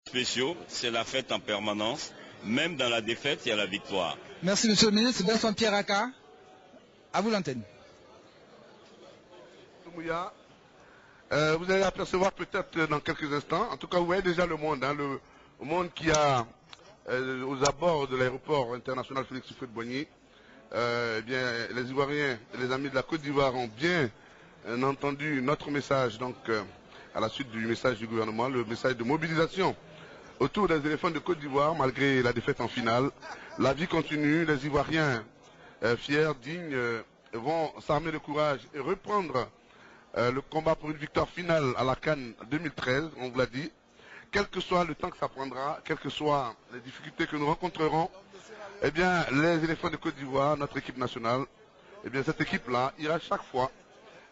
spéciaux, c'est la fête en permanence. Même dans la défaite, il y a la victoire. Merci, monsieur le ministre. Benson Pierre Aka, à vous l'antenne. Vous allez apercevoir peut-être dans quelques instants, en tout cas vous voyez déjà le monde, hein, le monde qui a aux abords de l'aéroport international Félix Houphouët-Boigny. Eh bien, les Ivoiriens et les amis de la Côte d'Ivoire ont bien entendu notre message, donc à la suite du message du gouvernement, le message de mobilisation autour des éléphants de Côte d'Ivoire, malgré la défaite en finale. La vie continue, les Ivoiriens fiers, dignes, vont s'armer de courage et reprendre le combat pour une victoire finale à la CAN 2013, on vous l'a dit. Quel que soit le temps que ça prendra, quelles que soient les difficultés que nous rencontrerons, eh bien, les éléphants de Côte d'Ivoire, notre équipe nationale, eh bien, cette équipe-là ira chaque fois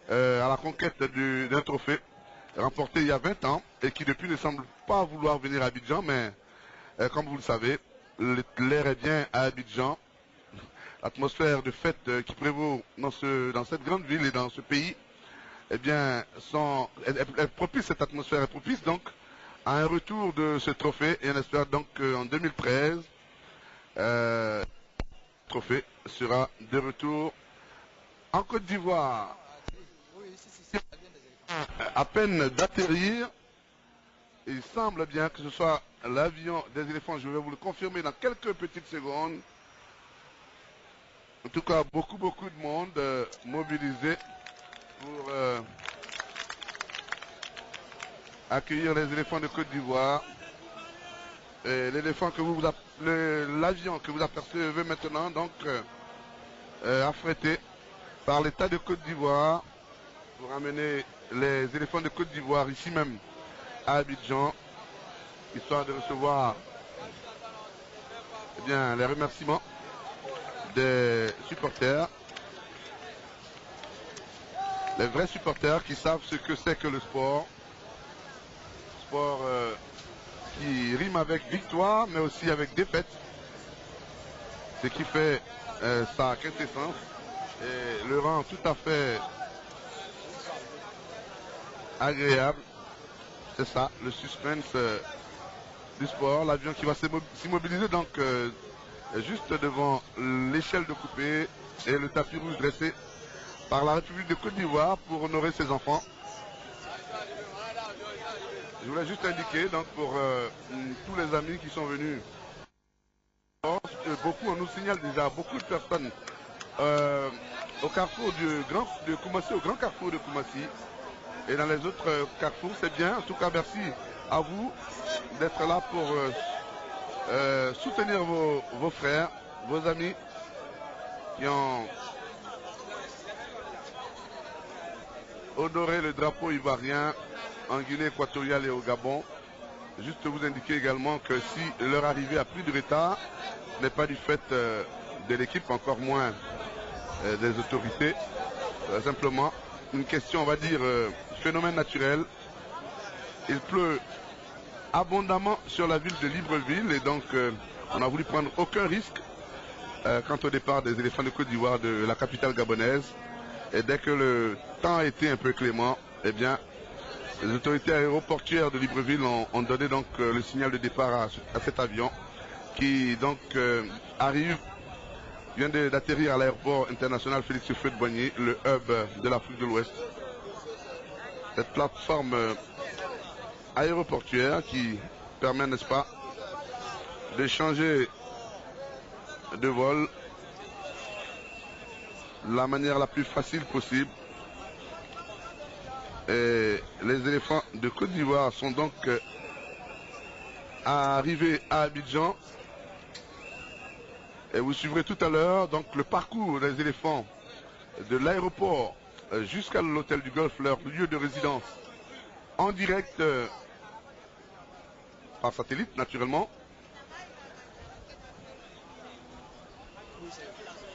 à la conquête d'un trophée remporté il y a 20 ans et qui depuis ne semble pas vouloir venir à Abidjan, mais comme vous le savez, l'air est bien à Abidjan. L'atmosphère de fête qui prévaut dans cette grande ville et dans ce pays, eh bien, est propice, cette atmosphère est propice donc à un retour de ce trophée et on espère donc qu'en 2013, le trophée sera de retour en Côte d'Ivoire. À peine d'atterrir, il semble bien que ce soit l'avion des éléphants, je vais vous le confirmer dans quelques petites secondes. En tout cas, beaucoup de monde mobilisé pour accueillir les éléphants de Côte d'Ivoire. L'éléphant l'avion que vous apercevez maintenant, donc affrété par l'État de Côte d'Ivoire pour amener les éléphants de Côte d'Ivoire ici même à Abidjan, histoire de recevoir eh bien, les remerciements des supporters, les vrais supporters qui savent ce que c'est que le sport qui rime avec victoire mais aussi avec défaite, ce qui fait sa quintessence et le rend tout à fait agréable. C'est ça, le suspense du sport, l'avion qui va s'immobiliser donc juste devant l'échelle de coupée et le tapis rouge dressé par la République de Côte d'Ivoire pour honorer ses enfants. Je voulais juste indiquer donc pour tous les amis qui sont venus, beaucoup, on nous signale déjà beaucoup de personnes au carrefour de Koumassi, au grand carrefour de Koumassi et dans les autres carrefours, c'est bien. En tout cas, merci à vous d'être là pour soutenir vos frères, vos amis qui ont honoré le drapeau ivoirien en Guinée équatoriale et au Gabon. Juste vous indiquer également que si leur arrivée a plus de retard, ce n'est pas du fait de l'équipe, encore moins des autorités, simplement une question, on va dire, phénomène naturel. Il pleut abondamment sur la ville de Libreville et donc on n'a voulu prendre aucun risque quant au départ des éléphants de Côte d'Ivoire de la capitale gabonaise. Et dès que le temps a été un peu clément, eh bien, les autorités aéroportuaires de Libreville ont donné donc le signal de départ à cet avion qui donc vient d'atterrir à l'aéroport international Félix Houphouët-Boigny, le hub de l'Afrique de l'Ouest. Cette plateforme aéroportuaire qui permet, n'est-ce pas, de changer de vol de la manière la plus facile possible. Et les éléphants de Côte d'Ivoire sont donc arrivés à Abidjan. Et vous suivrez tout à l'heure donc le parcours des éléphants de l'aéroport jusqu'à l'hôtel du Golfe, leur lieu de résidence, en direct par satellite naturellement.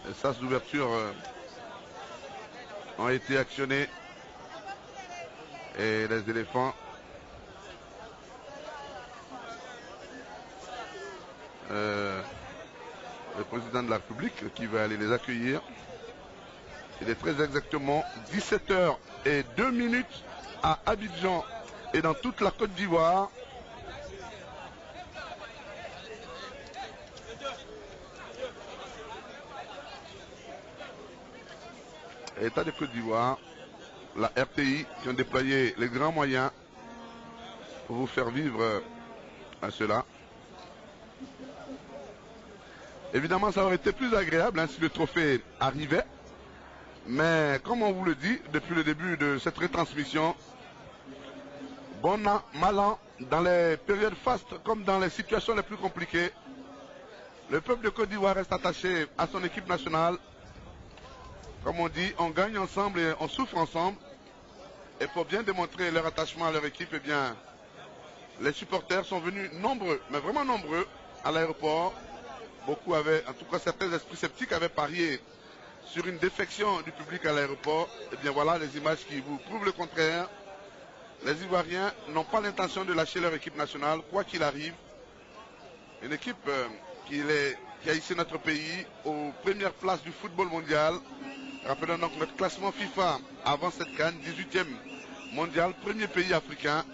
Les sas d'ouverture ont été actionnés et les éléphants le président de la République qui va aller les accueillir. Il est très exactement 17h02 à Abidjan et dans toute la Côte d'Ivoire. et l'État de Côte d'Ivoire, la RTI, qui ont déployé les grands moyens pour vous faire vivre à cela. Évidemment, ça aurait été plus agréable hein, si le trophée arrivait. Mais comme on vous le dit depuis le début de cette retransmission, bon an, mal an, dans les périodes fastes comme dans les situations les plus compliquées, le peuple de Côte d'Ivoire reste attaché à son équipe nationale. Comme on dit, on gagne ensemble et on souffre ensemble. Et pour bien démontrer leur attachement à leur équipe, eh bien, les supporters sont venus nombreux, mais vraiment nombreux, à l'aéroport. Beaucoup avaient, en tout cas certains esprits sceptiques avaient parié sur une défection du public à l'aéroport. Eh bien voilà les images qui vous prouvent le contraire. Les Ivoiriens n'ont pas l'intention de lâcher leur équipe nationale, quoi qu'il arrive. Une équipe qui a hissé notre pays aux premières places du football mondial. Rappelons donc notre classement FIFA avant cette CAN, 18e mondial, premier pays africain.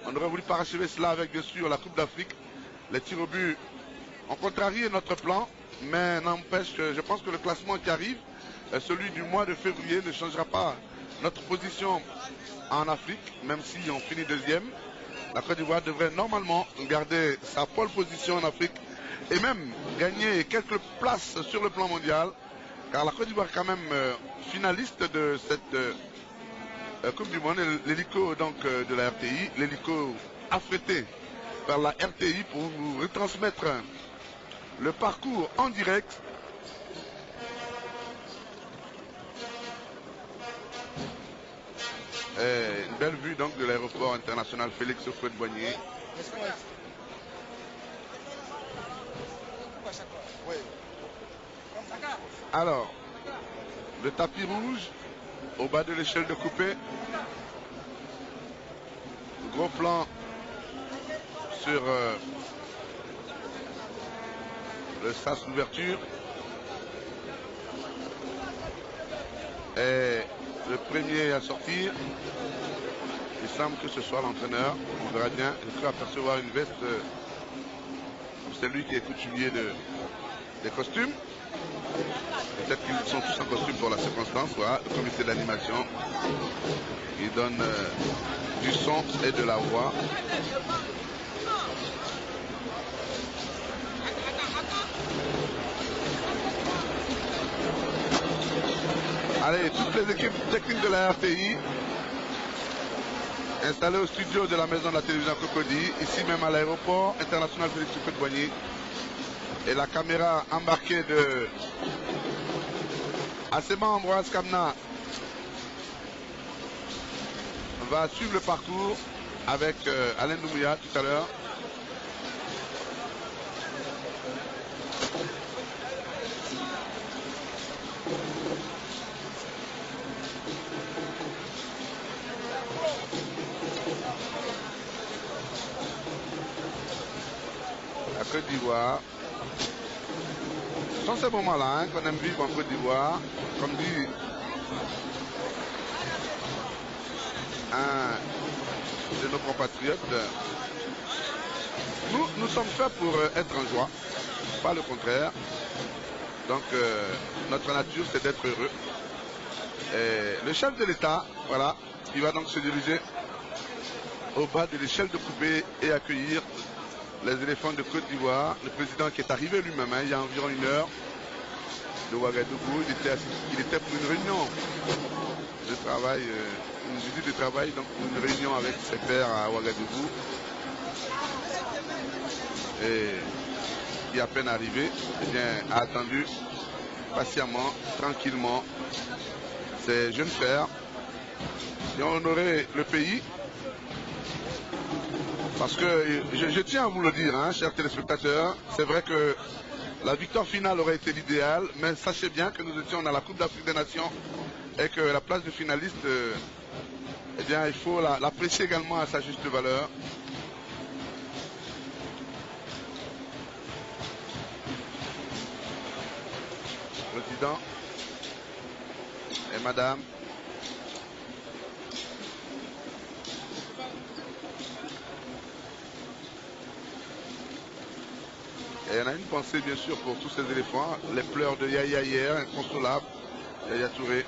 On aurait voulu parachever cela avec bien sûr la Coupe d'Afrique. Les tirs au but ont contrarié notre plan, mais n'empêche que je pense que le classement qui arrive, celui du mois de février, ne changera pas notre position en Afrique, même si on finit deuxième. La Côte d'Ivoire devrait normalement garder sa pole position en Afrique et même gagner quelques places sur le plan mondial, car la Côte d'Ivoire est quand même finaliste de cette Coupe du Monde, l'hélico donc de la RTI, l'hélico affrété par la RTI pour vous retransmettre le parcours en direct. Et une belle vue donc de l'aéroport international Félix Houphouët-Boigny. Alors, le tapis rouge au bas de l'échelle de coupé. Gros plan sur le sas d'ouverture. Et le premier à sortir, il semble que ce soit l'entraîneur. On verra bien. Il peut apercevoir une veste. C'est lui qui est coutumier des costumes. Peut-être qu'ils sont tous en costume pour la circonstance. Voilà, le comité d'animation. Il donne du son et de la voix. Allez, toutes les équipes techniques de la RTI installées au studio de la maison de la télévision Cocody, ici même à l'aéroport international Félix Houphouët-Boigny. Et la caméra embarquée de Assema Ambroise Kamna va suivre le parcours avec Alain Doumbouya tout à l'heure. La Côte d'Ivoire. Ce sont ces moments-là hein, qu'on aime vivre en Côte d'Ivoire. Comme dit un de nos compatriotes, nous sommes faits pour être en joie, pas le contraire. Donc notre nature c'est d'être heureux. Et le chef de l'État, voilà, il va donc se diriger au bas de l'échelle de coupé et accueillir les éléphants de Côte d'Ivoire. Le président qui est arrivé lui-même hein, il y a environ une heure de Ouagadougou, il était pour une réunion de travail, une visite de travail, donc une réunion avec ses pairs à Ouagadougou. Et qui est à peine arrivé, eh bien, a attendu patiemment, tranquillement ses jeunes frères qui ont honoré le pays. Parce que je tiens à vous le dire, hein, chers téléspectateurs, c'est vrai que la victoire finale aurait été l'idéal, mais sachez bien que nous étions dans la Coupe d'Afrique des Nations et que la place de finaliste, eh bien, il faut l'apprécier également à sa juste valeur. Président et madame. Et on a une pensée bien sûr pour tous ces éléphants, les pleurs de Yaya hier, inconsolables, Yaya Touré,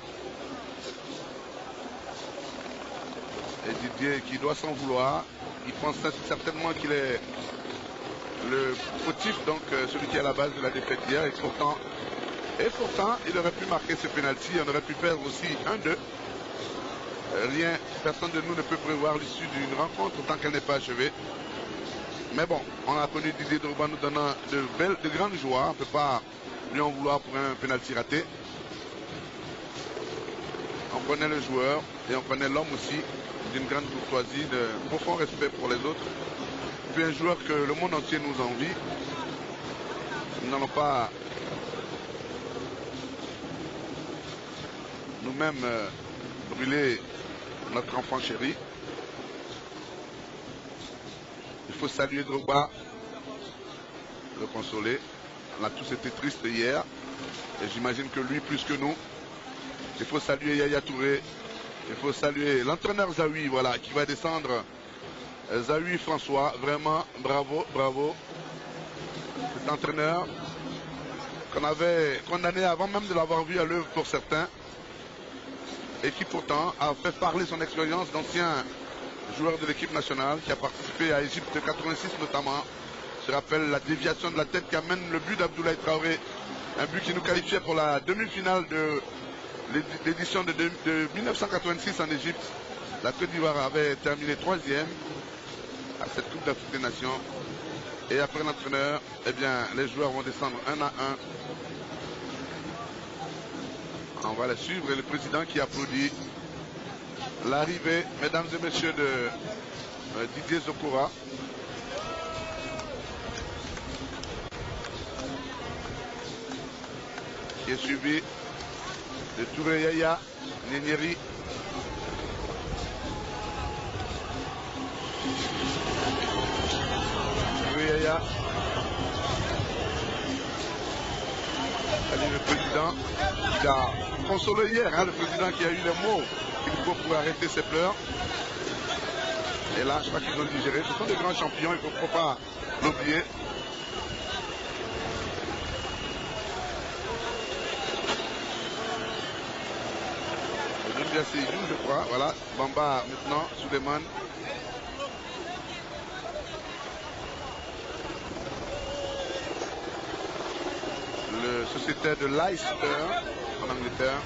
Et Didier qui doit s'en vouloir. Il pense certainement qu'il est le fautif, donc celui qui est à la base de la défaite hier. Et pourtant, il aurait pu marquer ce penalty. On aurait pu perdre aussi 1-2. Rien, personne de nous ne peut prévoir l'issue d'une rencontre tant qu'elle n'est pas achevée. Mais bon, on a connu Didier Drogba nous donnant de grandes joies. On ne peut pas lui en vouloir pour un penalty raté. On connaît le joueur et on connaît l'homme aussi, d'une grande courtoisie, de profond respect pour les autres. Puis un joueur que le monde entier nous envie. Nous n'allons pas nous-mêmes brûler notre enfant chéri. Il faut saluer Drogba, le consoler. On a tous été tristes hier. Et j'imagine que lui plus que nous. Il faut saluer Yaya Touré. Il faut saluer l'entraîneur Zawi, voilà, qui va descendre. Zawi François, vraiment, bravo, bravo. Cet entraîneur qu'on avait condamné avant même de l'avoir vu à l'œuvre pour certains. Et qui pourtant a fait parler son expérience d'ancien joueur de l'équipe nationale qui a participé à Égypte 86 notamment. Je rappelle la déviation de la tête qui amène le but d'Abdoulaye Traoré. Un but qui nous qualifiait pour la demi-finale de l'édition de 1986 en Égypte. La Côte d'Ivoire avait terminé 3e à cette Coupe d'Afrique des Nations. Et après l'entraîneur, eh bien, les joueurs vont descendre 1 à 1. On va la suivre et le président qui applaudit l'arrivée, mesdames et messieurs, de Didier Zokora. Qui est suivi de Touré Yaya, Nénéry. Touré Yaya. Allez, le président qui a consolé hier, hein, le président qui a eu les mots qu'il faut pour arrêter ses pleurs. Et là, je crois qu'ils ont digéré. Ce sont des grands champions, il ne faut pas l'oublier. Je crois, voilà, Bamba maintenant, Suleiman. Le sociétaire de Leicester en Angleterre.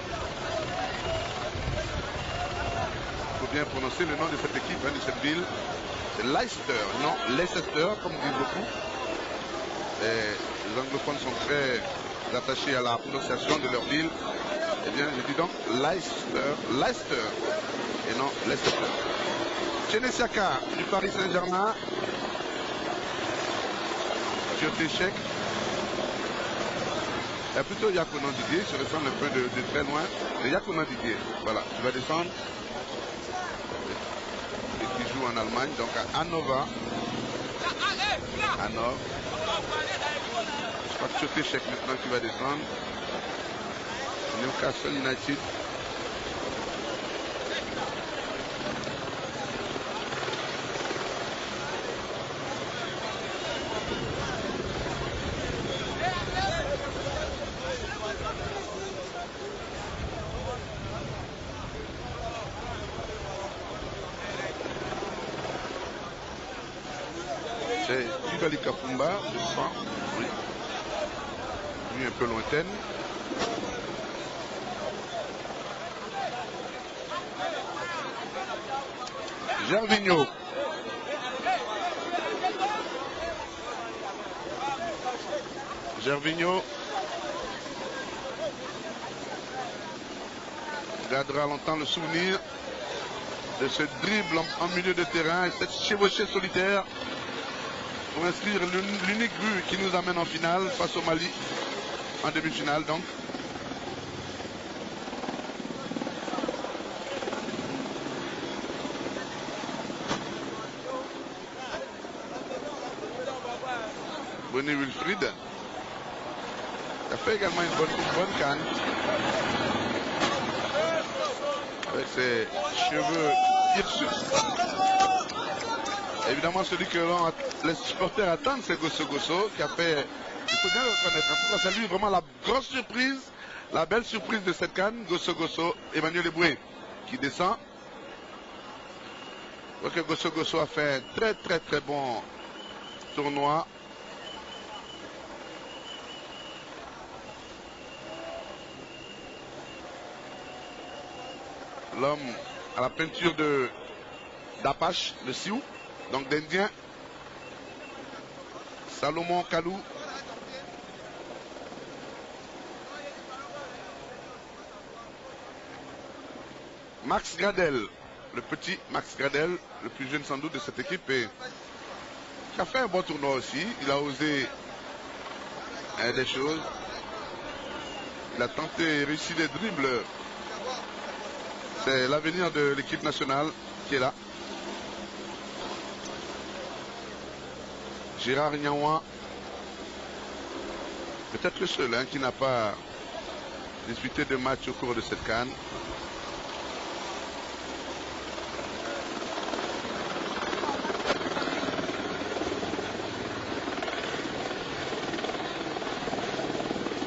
Il faut bien prononcer le nom de cette équipe, hein, de cette ville. C'est Leicester, non Leicester, comme disent beaucoup. Et les anglophones sont très attachés à la prononciation de leur ville. Eh bien, je dis donc Leicester, et non Leicester. Chenesiaka du Paris Saint-Germain. Tchèque. Il y a plutôt Yakunan Didier, je ressemble un peu de très loin. Et Yakunan Didier, voilà, tu vas descendre. Et qui joue en Allemagne, donc à Hannover. Hannover. Je crois que Tchèque maintenant qui va descendre. Newcastle United. C'est Kibali Kapumba, je crois. Oui. Lui un peu lointaine. Gervinho. Gervinho gardera longtemps le souvenir de ce dribble en milieu de terrain et cette chevauchée solitaire pour inscrire l'unique but qui nous amène en finale face au Mali, en demi-finale donc. Bonnie Wilfried a fait également une bonne canne avec ses cheveux hirsutes. Évidemment celui que les supporters attendent, c'est Gosso Gosso qui a fait, il faut bien le reconnaître, en tout cas c'est lui vraiment la grosse surprise, la belle surprise de cette canne. Gosso Gosso, Emmanuel Eboué qui descend. Je vois que Gosso Gosso a fait un très bon tournoi. L'homme à la peinture d'Apache, de Sioux, donc d'Indien. Salomon Kalou. Max Gradel, le petit Max Gradel, le plus jeune sans doute de cette équipe, et qui a fait un bon tournoi aussi. Il a osé des choses. Il a tenté et réussi des dribbles. C'est l'avenir de l'équipe nationale qui est là. Gérard Niaouan, peut-être le seul qui n'a pas disputé de match au cours de cette CAN.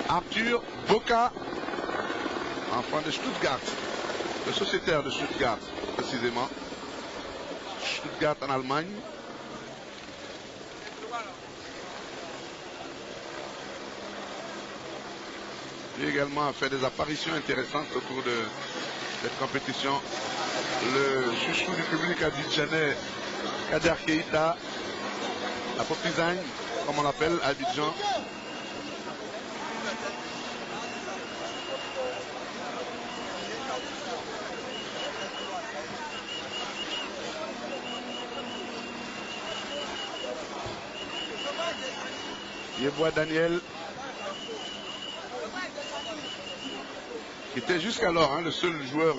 Arthur Boca, enfant de Stuttgart, le sociétaire de Stuttgart précisément. Stuttgart en Allemagne. Lui également a fait des apparitions intéressantes au cours de cette compétition. Le chouchou du public abidjanais, Kader Keita, la Popizagne, comme on l'appelle, à Abidjan. Yeboah Daniel, qui était jusqu'alors le seul joueur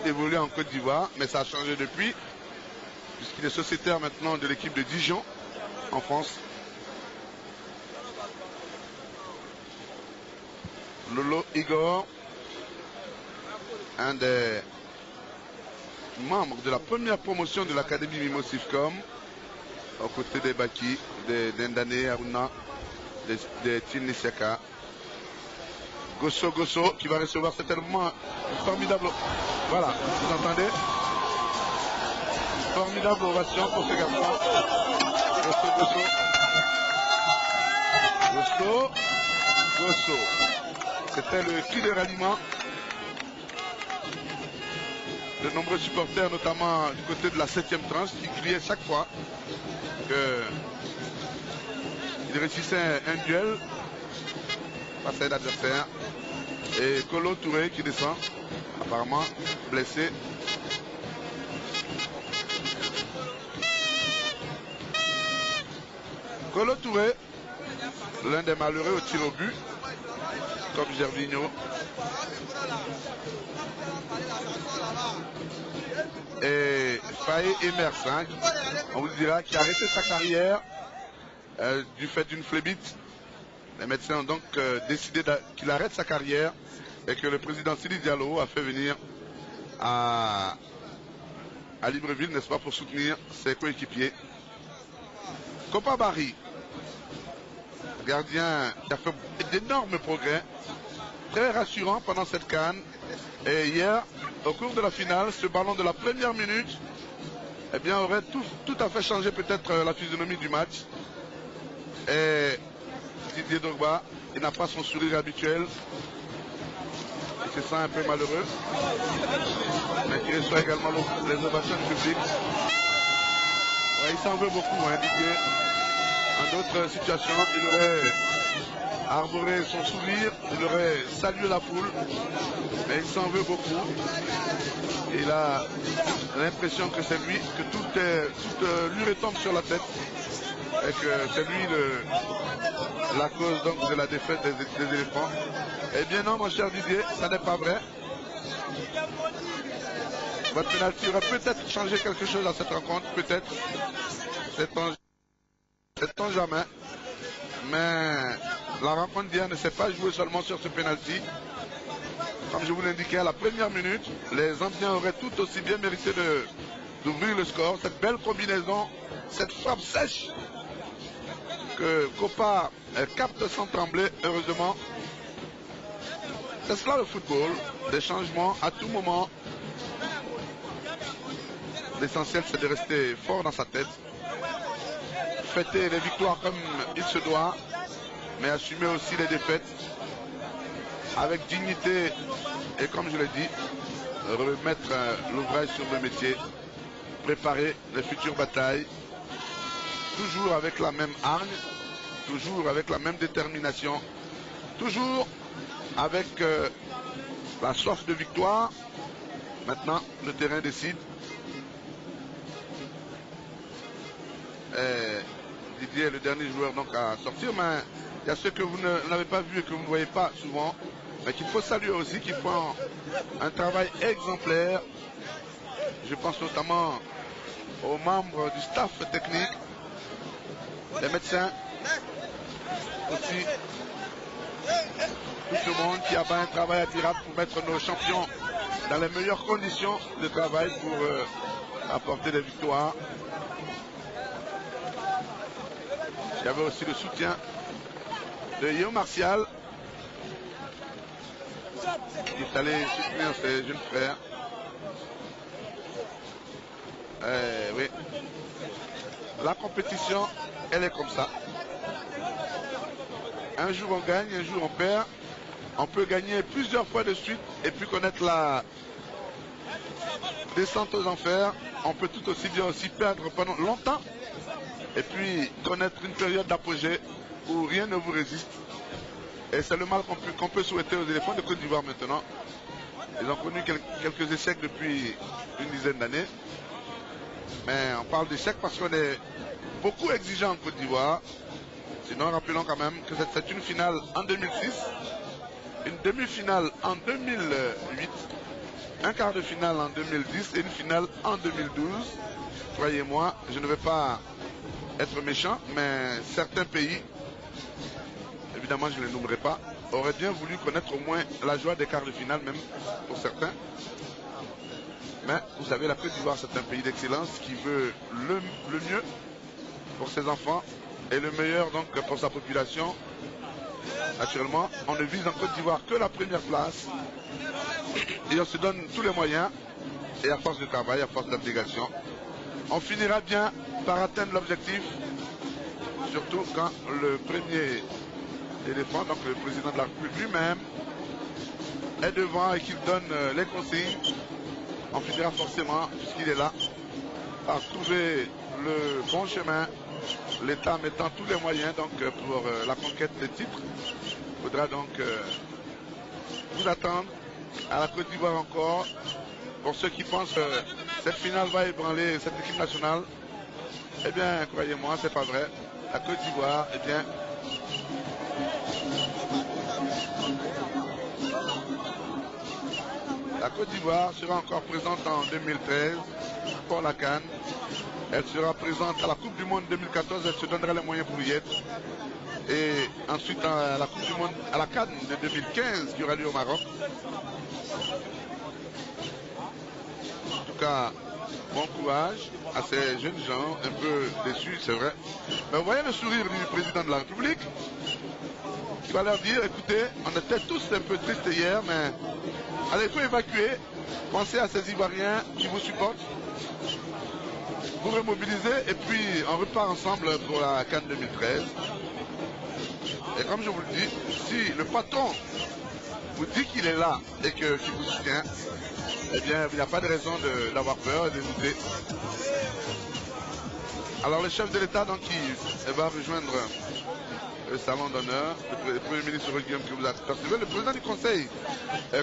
évolué en Côte d'Ivoire, mais ça a changé depuis, puisqu'il est sociétaire maintenant de l'équipe de Dijon, en France. Lolo Igor, un des membres de la première promotion de l'Académie Mimo Sifcom, aux côtés des Baki, des Ndane Aruna, des Tinisiaka. Gosso Gosso qui va recevoir certainement une formidable... Voilà, vous entendez? Une formidable ovation pour ce garçon. Gosso Gosso. Gosso Gosso. C'était le cri de ralliement de nombreux supporters, notamment du côté de la 7e tranche, qui criaient chaque fois qu'il réussissait un duel face à un adversaire. Et Kolo Touré qui descend, apparemment blessé. Kolo Touré, l'un des malheureux au tir au but, comme Gervinho. Et Faye Emerson, on vous dira, qui a arrêté sa carrière du fait d'une phlébite. Les médecins ont donc décidé qu'il arrête sa carrière et que le président Sidi Diallo a fait venir à Libreville, n'est-ce pas, pour soutenir ses coéquipiers. Kopa Barry, gardien qui a fait d'énormes progrès, très rassurant pendant cette CAN. Et hier, au cours de la finale, ce ballon de la première minute, eh bien, aurait tout à fait changé peut-être la physionomie du match. Et Didier Drogba, il n'a pas son sourire habituel. Il se sent un peu malheureux. Mais qui reçoit également les ovations du public. Ouais, il s'en veut beaucoup, Didier. En d'autres situations, il aurait arboré son sourire, il aurait salué la foule. Mais il s'en veut beaucoup. Il a l'impression que c'est lui, que tout lui retombe sur la tête. Et que c'est lui la cause donc de la défaite des éléphants. Eh bien non, mon cher Didier, ça n'est pas vrai. Votre penalty aurait peut-être changé quelque chose à cette rencontre, peut-être. C'est jamais. Mais la rencontre d'hier ne s'est pas jouée seulement sur ce penalty. Comme je vous l'indiquais à la première minute, les Indiens auraient tout aussi bien mérité d'ouvrir le score. Cette belle combinaison, cette frappe sèche que Kopa capte sans trembler, heureusement. C'est cela le football, des changements à tout moment. L'essentiel, c'est de rester fort dans sa tête, fêter les victoires comme il se doit, mais assumer aussi les défaites avec dignité et, comme je l'ai dit, remettre l'ouvrage sur le métier, préparer les futures batailles, toujours avec la même hargne, toujours avec la même détermination, toujours avec la soif de victoire. Maintenant, le terrain décide. Didier est le dernier joueur donc à sortir, mais il y a ceux que vous n'avez pas vus et que vous ne voyez pas souvent, mais qu'il faut saluer aussi, qui font un travail exemplaire. Je pense notamment aux membres du staff technique, les médecins, aussi tout ce monde qui a fait un travail admirable pour mettre nos champions dans les meilleures conditions de travail pour apporter des victoires. Il y avait aussi le soutien de Yeo Martial qui est allé soutenir ses jeunes frères. Oui. La compétition, elle est comme ça. Un jour on gagne, un jour on perd. On peut gagner plusieurs fois de suite et puis connaître la descente aux enfers. On peut tout aussi bien aussi perdre pendant longtemps et puis connaître une période d'apogée où rien ne vous résiste. Et c'est le mal qu'on peut souhaiter aux éléphants de Côte d'Ivoire maintenant. Ils ont connu quelques échecs depuis une dizaine d'années. Mais on parle d'échecs parce qu'on est beaucoup exigeant en Côte d'Ivoire. Sinon, rappelons quand même que c'est une finale en 2006, une demi-finale en 2008, un quart de finale en 2010 et une finale en 2012. Croyez-moi, je ne vais pas être méchant, mais certains pays, évidemment je ne les nommerai pas, auraient bien voulu connaître au moins la joie des quarts de finale, même pour certains. Mais vous savez, la Côte d'Ivoire, c'est un pays d'excellence qui veut le mieux pour ses enfants et le meilleur donc pour sa population. Naturellement, on ne vise en Côte d'Ivoire que la première place et on se donne tous les moyens et à force de travail, à force d'abnégation, on finira bien par atteindre l'objectif, surtout quand le premier éléphant, donc le président de la République lui-même, est devant et qu'il donne les consignes. On finira forcément, puisqu'il est là, par trouver le bon chemin, l'État mettant tous les moyens donc, pour la conquête des titres. Il faudra donc vous attendre à la Côte d'Ivoire encore. Pour ceux qui pensent que cette finale va ébranler cette équipe nationale, eh bien, croyez-moi, c'est pas vrai. La Côte d'Ivoire, eh bien, la Côte d'Ivoire sera encore présente en 2013 pour la CAN. Elle sera présente à la Coupe du Monde 2014, elle se donnera les moyens pour y être. Et ensuite à la Coupe du Monde, à la CAN de 2015 qui aura lieu au Maroc. En tout cas, bon courage à ces jeunes gens, un peu déçus, c'est vrai. Mais vous voyez le sourire du président de la République qui va leur dire, écoutez, on était tous un peu tristes hier, mais allez, il faut évacuer. Pensez à ces Ivoiriens qui vous supportent. Vous remobilisez et puis on repart ensemble pour la CAN 2013. Et comme je vous le dis, si le patron vous dit qu'il est là et qu'il vous soutient, eh bien, il n'y a pas de raison d'avoir peur et de douter. Alors, le chef de l'État, donc, il va rejoindre le salon d'honneur, le Premier ministre Guillaume que vous apercevez, le président du Conseil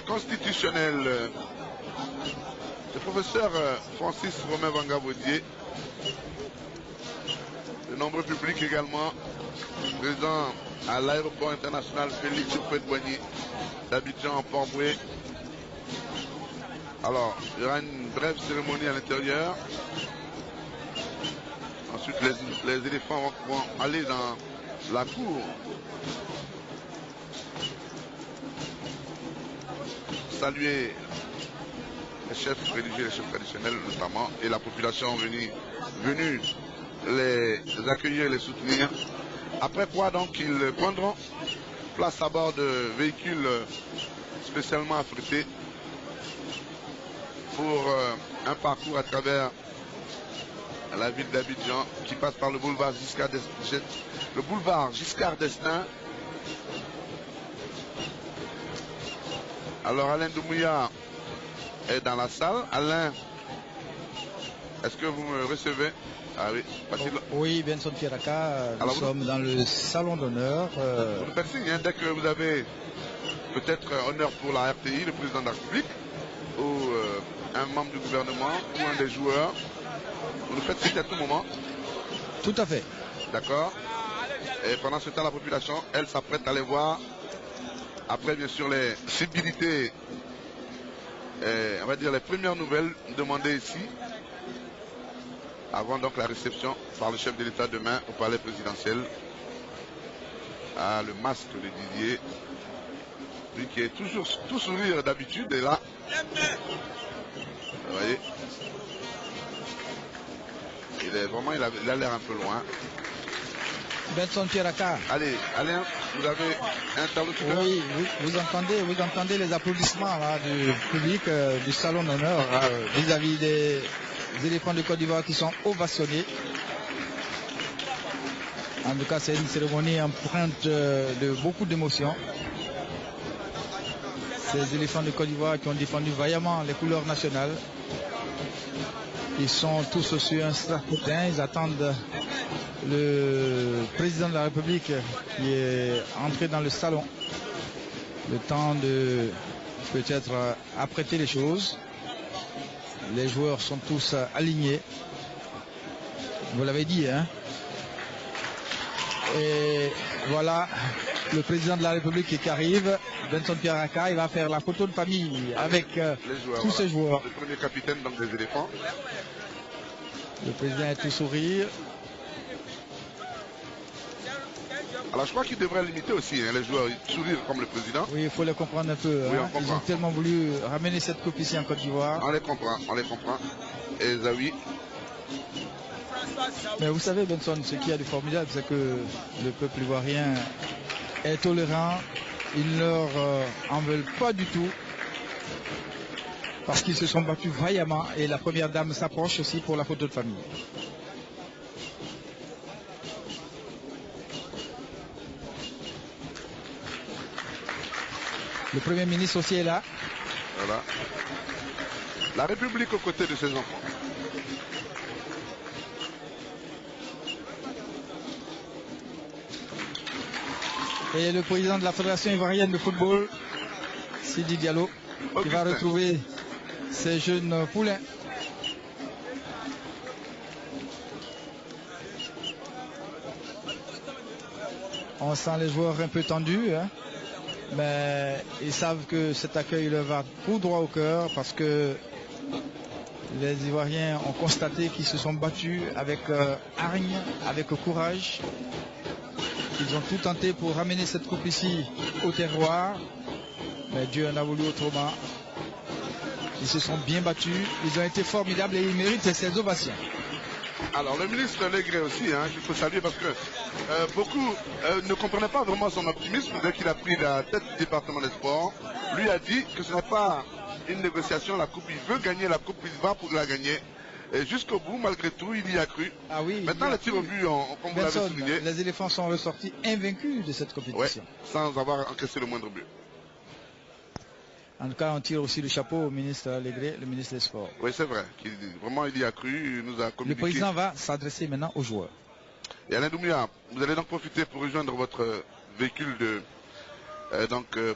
constitutionnel, le professeur Francis Romain Vangavaudier, de nombreux publics également, présents à l'aéroport international Félix Houphouët-Boigny d'Abidjan en Port-Bouët. Alors, il y aura une brève cérémonie à l'intérieur. Ensuite, les éléphants vont aller dans la cour. Saluer les chefs religieux, les chefs traditionnels notamment, et la population venue les accueillir et les soutenir. Après quoi, donc, ils prendront place à bord de véhicules spécialement affrétés pour un parcours à travers la ville d'Abidjan, qui passe par le boulevard Giscard d'Estaing. Alors Alain Doumbouya est dans la salle. Alain, est-ce que vous me recevez? Ah oui, facile. Oui, Benson Pierraka, nous sommes dans le salon d'honneur. Vous nous faites signe, hein, dès que vous avez peut-être honneur pour la RTI, le président de la République, ou un membre du gouvernement, ou un des joueurs. Vous nous faites signe à tout moment. Tout à fait. D'accord. Et pendant ce temps, la population, elle s'apprête à aller voir. Après, bien sûr, les civilités, on va dire les premières nouvelles demandées ici, avant donc la réception par le chef de l'État demain au palais présidentiel. Ah, le masque de Didier, lui qui est toujours tout sourire d'habitude, est là. Vous voyez, il a l'air un peu loin. Benson Pierraka. Allez, Alain, vous avez un interlocuteur? Oui, vous entendez les applaudissements là, du public du salon d'honneur vis-à-vis des éléphants de Côte d'Ivoire qui sont ovationnés. En tout cas, c'est une cérémonie empreinte de beaucoup d'émotions. Ces éléphants de Côte d'Ivoire qui ont défendu vaillamment les couleurs nationales. Ils sont tous sur un strapotin, ils attendent le président de la République qui est entré dans le salon. Le temps de peut-être apprêter les choses. Les joueurs sont tous alignés. Vous l'avez dit, hein? Et voilà le président de la République qui arrive, Benson Pierraka. Il va faire la photo de famille avec tous ces joueurs. Le premier capitaine donc des éléphants. Le président est tout sourire. Alors je crois qu'il devrait limiter aussi hein, les joueurs sourire comme le président. Oui, il faut les comprendre un peu. Oui, hein. Ils ont tellement voulu ramener cette coupe ici en Côte d'Ivoire. On les comprend, on les comprend. Et Zawi. Mais vous savez, Benson, ce qu'il y a de formidable, c'est que le peuple ivoirien est tolérant. Ils ne leur en veulent pas du tout. Parce qu'ils se sont battus vaillamment. Et la première dame s'approche aussi pour la photo de famille. Le Premier ministre aussi est là. Voilà. La République aux côtés de ses enfants. Et le président de la Fédération ivoirienne de football, Sidi Diallo, qui va retrouver ces jeunes poulains. On sent les joueurs un peu tendus, hein, mais ils savent que cet accueil leur va tout droit au cœur parce que les Ivoiriens ont constaté qu'ils se sont battus avec hargne, avec courage. Ils ont tout tenté pour ramener cette coupe ici au terroir, mais Dieu en a voulu autrement. Ils se sont bien battus, ils ont été formidables et ils méritent ces ovations. Alors le ministre Legré aussi, hein, qu'il faut saluer parce que beaucoup ne comprenaient pas vraiment son optimisme dès qu'il a pris la tête du département des sports. Lui a dit que ce n'est pas une négociation, la coupe, il veut gagner la coupe, il va pour la gagner. Et jusqu'au bout, malgré tout, il y a cru. Ah oui, maintenant, les tirs au but, comme vous l'avez souligné. Les éléphants sont ressortis invaincus de cette compétition. Ouais, sans avoir encaissé le moindre but. En tout cas, on tire aussi le chapeau au ministre Legré, le ministre des Sports. Oui, c'est vrai. Vraiment, il y a cru, il nous a communiqué. Le président va s'adresser maintenant aux joueurs. Et Alain Doumbouya, vous allez donc profiter pour rejoindre votre véhicule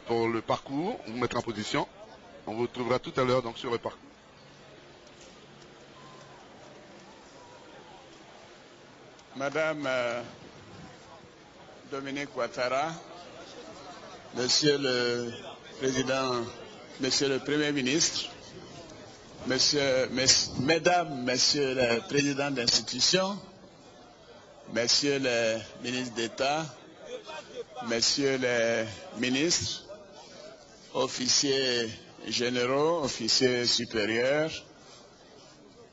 pour le parcours, vous mettre en position. On vous retrouvera tout à l'heure donc sur le parcours. Madame Dominique Ouattara, Monsieur le Président, Monsieur le Premier ministre, Mesdames, Messieurs les Présidents d'institutions, Messieurs les ministres d'État, Messieurs les ministres, officiers généraux, officiers supérieurs,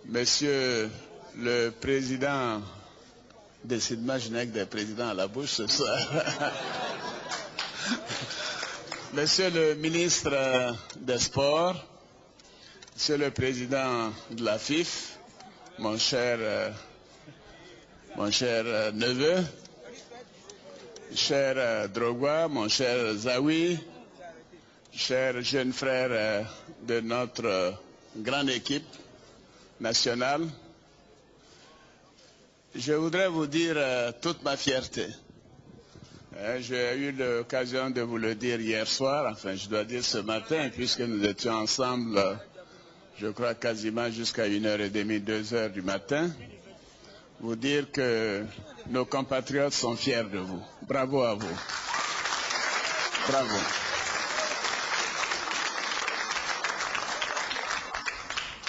Monsieur le Président, décidément je n'ai que des présidents à la bouche ce soir, Monsieur le ministre des Sports, Monsieur le Président de la FIF, mon cher mon cher neveu, cher Drogba, mon cher Zawi, cher jeune frère de notre grande équipe nationale, je voudrais vous dire toute ma fierté. J'ai eu l'occasion de vous le dire hier soir, enfin je dois dire ce matin, puisque nous étions ensemble, je crois quasiment jusqu'à 1h30, 2h du matin, vous dire que nos compatriotes sont fiers de vous. Bravo à vous. Bravo.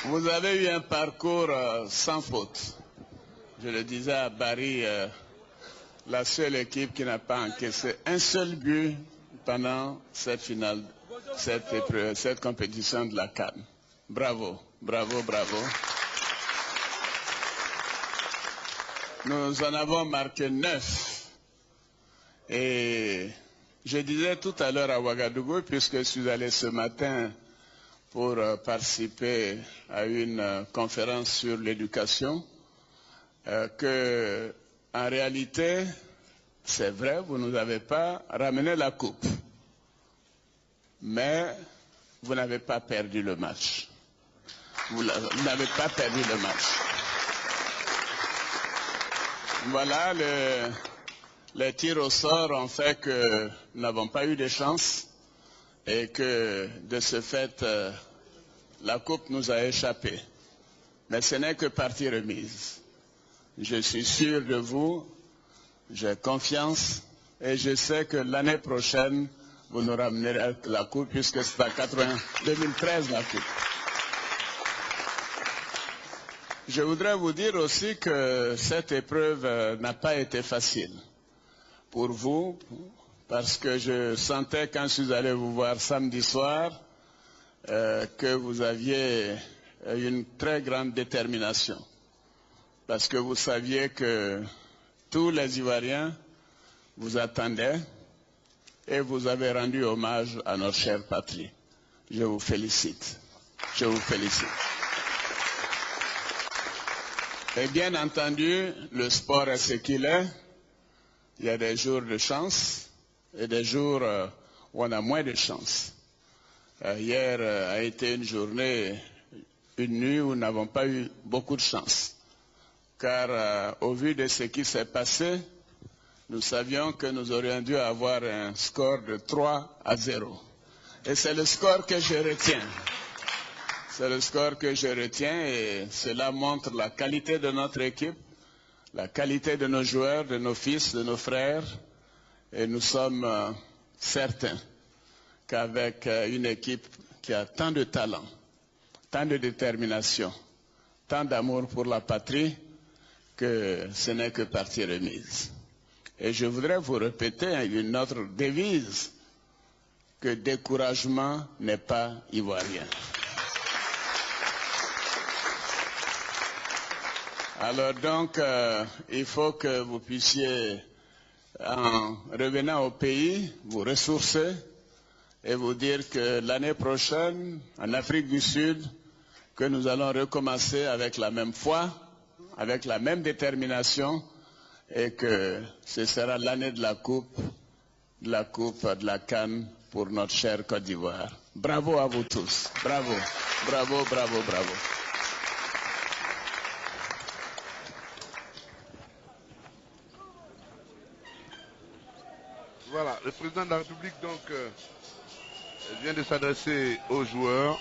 Vous avez eu un parcours sans faute. Je le disais à Barry, la seule équipe qui n'a pas encaissé un seul but pendant cette finale, cette compétition de la CAN. Bravo, bravo, bravo. Nous en avons marqué 9. Et je disais tout à l'heure à Ouagadougou, puisque je suis allé ce matin pour participer à une conférence sur l'éducation, que en réalité, c'est vrai, vous ne nous avez pas ramené la coupe, mais vous n'avez pas perdu le match. Vous n'avez pas perdu le match. Voilà, les tirs au sort ont fait que nous n'avons pas eu de chance et que de ce fait, la coupe nous a échappé. Mais ce n'est que partie remise. Je suis sûr de vous, j'ai confiance et je sais que l'année prochaine, vous nous ramenerez la coupe puisque c'est en 2013 la coupe. Je voudrais vous dire aussi que cette épreuve n'a pas été facile pour vous parce que je sentais quand je suis allé vous voir samedi soir que vous aviez une très grande détermination. Parce que vous saviez que tous les Ivoiriens vous attendaient et vous avez rendu hommage à notre chère patrie. Je vous félicite. Je vous félicite. Et bien entendu, le sport est ce qu'il est. Il y a des jours de chance et des jours où on a moins de chance. Hier a été une journée, une nuit où nous n'avons pas eu beaucoup de chance. Car au vu de ce qui s'est passé, nous savions que nous aurions dû avoir un score de 3-0. Et c'est le score que je retiens. C'est le score que je retiens et cela montre la qualité de notre équipe, la qualité de nos joueurs, de nos fils, de nos frères. Et nous sommes certains qu'avec une équipe qui a tant de talent, tant de détermination, tant d'amour pour la patrie, que ce n'est que partie remise. Et je voudrais vous répéter une autre devise, que découragement n'est pas ivoirien. Alors donc, il faut que vous puissiez, en revenant au pays, vous ressourcer et vous dire que l'année prochaine, en Afrique du Sud, que nous allons recommencer avec la même foi, avec la même détermination, et que ce sera l'année de la coupe de la CAN pour notre chère Côte d'Ivoire. Bravo à vous tous. Bravo, bravo, bravo, bravo. Voilà, le président de la République donc vient de s'adresser aux joueurs,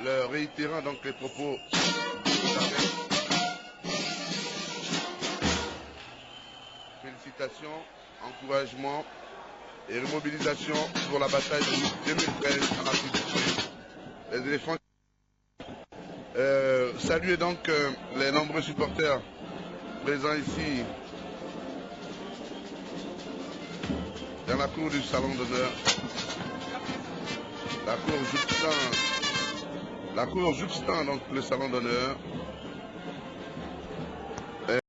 leur réitérant donc les propos. Félicitations, encouragement et remobilisation pour la bataille de 2013 en Afrique du Sud. Les éléphants. Saluez donc les nombreux supporters présents ici dans la cour du salon d'honneur. La cour jouxtant donc le salon d'honneur.